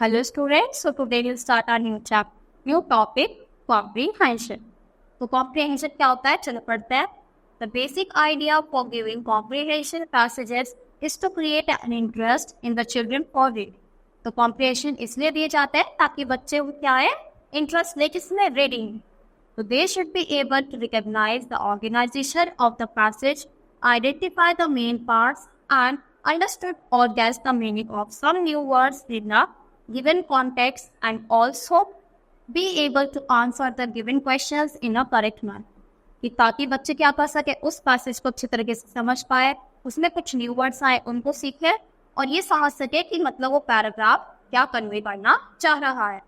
Hello students, so today we'll start our new topic, comprehension. तो comprehension क्या होता है, चलो पढ़ते हैं. The basic idea for giving comprehension passages is to create an interest in the children for reading. तो comprehension इसलिए दिए जाते हैं ताकि बच्चे क्या है, interest ले किसमें, reading. So they should be able to recognize the organization of the passage, identify the main parts, and understood or guess the meaning of some new words in the given context, and also be able to answer the given questions in a correct manner. कि ताकि बच्चे क्या कर सके, उस passage को अच्छी तरीके से समझ पाए, उसमें कुछ न्यू वर्ड्स आए उनको सीखे और ये समझ सके कि मतलब वो पैराग्राफ क्या कन्वे करना चाह रहा है.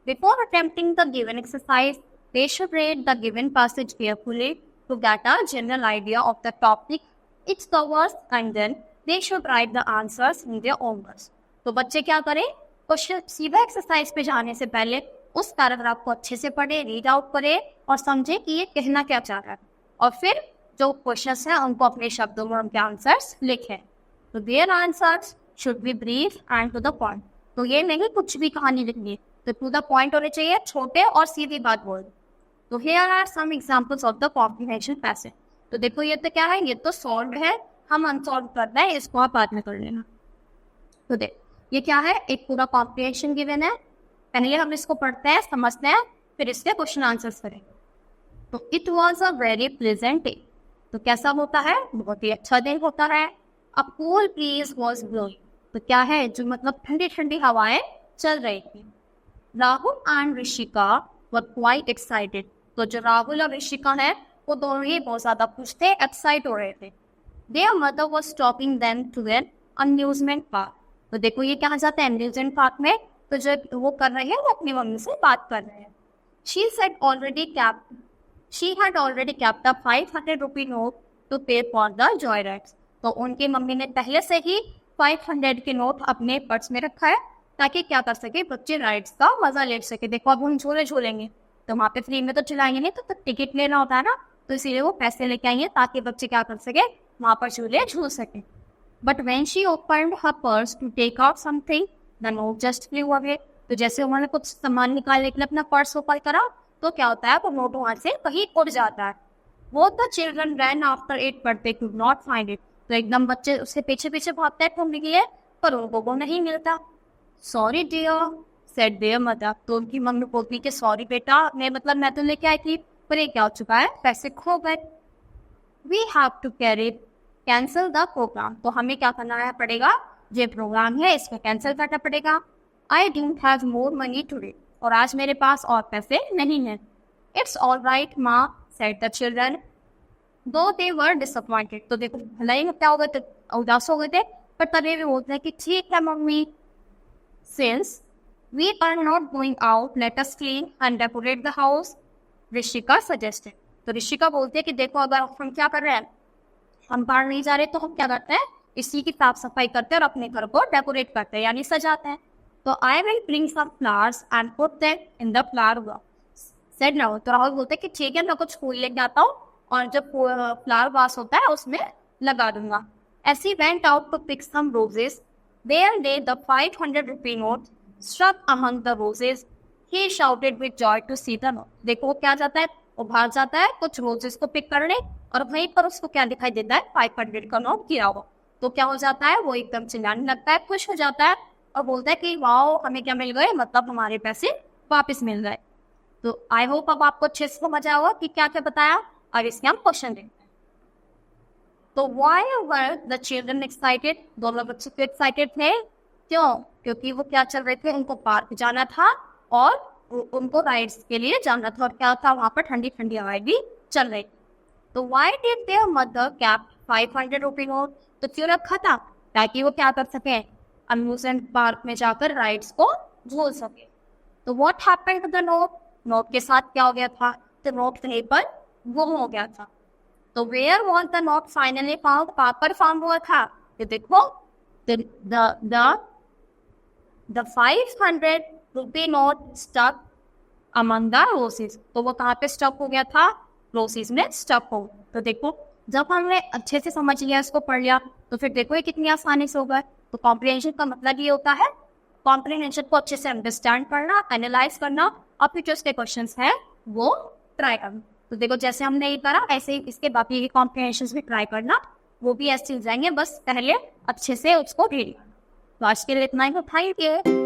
Before attempting the given exercise, they should read the given passage carefully to get a general idea of the topic it covers, and then they should write the answers in their own words. तो बच्चे क्या करें, question सीधा exercise पे जाने से पहले उस पैराग्राफ को अच्छे से पढ़े, रीड आउट करे और समझे कि ये कहना क्या चाह रहा है, और फिर जो क्वेश्चंस हैं उनको अपने शब्दों में उनके आंसर्स लिखें. तो their answers should be brief and to the point. तो ये नहीं कुछ भी कहानी लिखनी है, तो टू द पॉइंट होने चाहिए, छोटे और सीधी बात बोल. तो here are some examples of the comprehension passage. तो देखो ये तो क्या है, ये तो सॉल्व है, हम अनसॉल्व करना है, इसको आप बाद में कर लेना. तो देख ये क्या है, एक पूरा कॉम्प्रिहेंशन गिवन है. पहले हम इसको पढ़ते हैं, समझते हैं, फिर इसके क्वेश्चन आंसर्स करें. तो it was a very pleasant day. तो कैसा होता है, बहुत ही अच्छा दिन होता है. A cool bridge was blowing. तो क्या है, जो मतलब ठंडी ठंडी हवाएं चल रही थी. Rahul and Rishika were quite excited. तो जो राहुल और ऋषिका है वो दोनों ही बहुत ज्यादा खुश थे, एक्साइट हो रहे थे. Their mother was stopping them to an amusement park. तो देखो ये क्या जाता है, अम्यूजमेंट पार्क में. तो जो वो कर रहे हैं वो अपनी मम्मी से बात कर रहे हैं. She had already kept a 500 rupee note to pay for the joy rides. तो उनकी मम्मी ने पहले से ही 500 के नोट अपने पर्स में रखा है ताकि क्या कर सके, बच्चे राइड्स का मजा ले सके. देखो अब हम झूले झूलेंगे तो वहाँ पे फ्री में तो चलाएंगे नहीं, तो टिकट लेना होता है ना, तो इसीलिए वो पैसे लेके आएंगे ताकि बच्चे क्या कर सके, वहाँ पर झूले झूल सके. But when she opened her purse to take out something, the note just flew away. तो जैसे उन्होंने कुछ सामान निकालने के लिए अपना पर्स ओपन करा तो क्या होता है, वो नोट वहाँ से कहीं उड़ जाता है. Both the children ran after it, but they could not find it. तो एकदम बच्चे उससे पीछे पीछे भागते हैं ढूंढने के लिए, पर उनको वो नहीं मिलता. Sorry dear, said their mother. तो उनकी मम्मी बोलती कि सॉरी बेटा, मैं तो लेके आई थी, पर ये क्या हो चुका है, पैसे खो गए. We have to cancel the programme. तो हमें क्या करना पड़ेगा, जो प्रोग्राम है इसको कैंसिल करना पड़ेगा. I don't have more money today. और आज मेरे पास और पैसे नहीं हैं. इट्स ऑल राइट माँ, सेड द चिल्ड्रन, दो दे वर डिसअपॉइंटेड. तो देखो भला ही क्या हो गए थे, उदास हो गए थे, पर तभी भी बोलते हैं कि ठीक है मम्मी, since we are not going out let us clean and decorate the house, Rishika suggested. तो ऋषिका बोलते हैं कि देखो अगर हम क्या कर रहे हैं, हम बाहर नहीं जा रहे तो हम क्या करते हैं, इसी की साफ सफाई करते हैं और अपने घर को डेकोरेट करते हैं, यानी सजाते हैं. तो I will bring some flowers and put them in the flower vase, said Rahul. तो राहुल बोलते हैं कि ठीक है, मैं कुछ फूल लेके आता हूँ और जब फ्लावर वास होता है उसमें लगा दूंगा. As he went out to pick some roses, there lay the 500 rupee note struck among the roses. He shouted with joy to see the note. देखो वो क्या जाता है, वो बाहर जाता है कुछ रोजेस को पिक करने, और वहीं पर उसको क्या दिखाई देता है, 500 का नोट गिरा हुआ. तो क्या हो जाता है, वो एकदम चिल्लाने लगता है, खुश हो जाता है और बोलता है कि वाओ हमें क्या मिल गए, मतलब हमारे पैसे वापस मिल गए. तो आई होप अब आपको अच्छे से समझ आया होगा कि क्या क्या बताया. अब इसके हम क्वेश्चन देखते हैं. तो why were the children excited? दोनों बच्चे क्यों एक्साइटेड थे, क्यों, क्योंकि वो क्या चल रहे थे, उनको पार्क जाना था और उनको राइड्स के लिए जाना था, और क्या था वहाँ पर ठंडी ठंडी हवाएं भी चल रही. तो why did their mother keep 500 rupee note. तो क्यों रखा था, ताकि वो क्या कर सके, अम्यूजमेंट पार्क में जाकर राइड्स को झूल सके. तो what happened to the note? Note के साथ क्या हो गया था, तो नोट कहीं पर गुम हो गया था. तो where was the note finally found? कहाँ पर फाउंड हुआ था, ये देखो, the 500 rupee note stuck among the roses. तो वो कहाँ पे स्टक हो गया था, रोसीज में स्टक हो. तो देखो जब हमने अच्छे से समझ लिया, इसको पढ़ लिया, तो फिर देखो ये कितनी आसानी से होगा. तो कॉम्प्रिहेंशन का मतलब ये होता है कॉम्प्रिहेंशन को अच्छे से अंडरस्टैंड करना, एनालाइज करना और फिर जो उसके क्वेश्चन है वो ट्राई करना। तो देखो जैसे हमने ये करा ऐसे ही इसके बाकी के कॉम्प्रिहेंशन भी ट्राई करना, वो भी ऐसे चल जाएंगे, बस पहले अच्छे से उसको रीड करना। तो आज के लिए इतना ही, थैंक यू।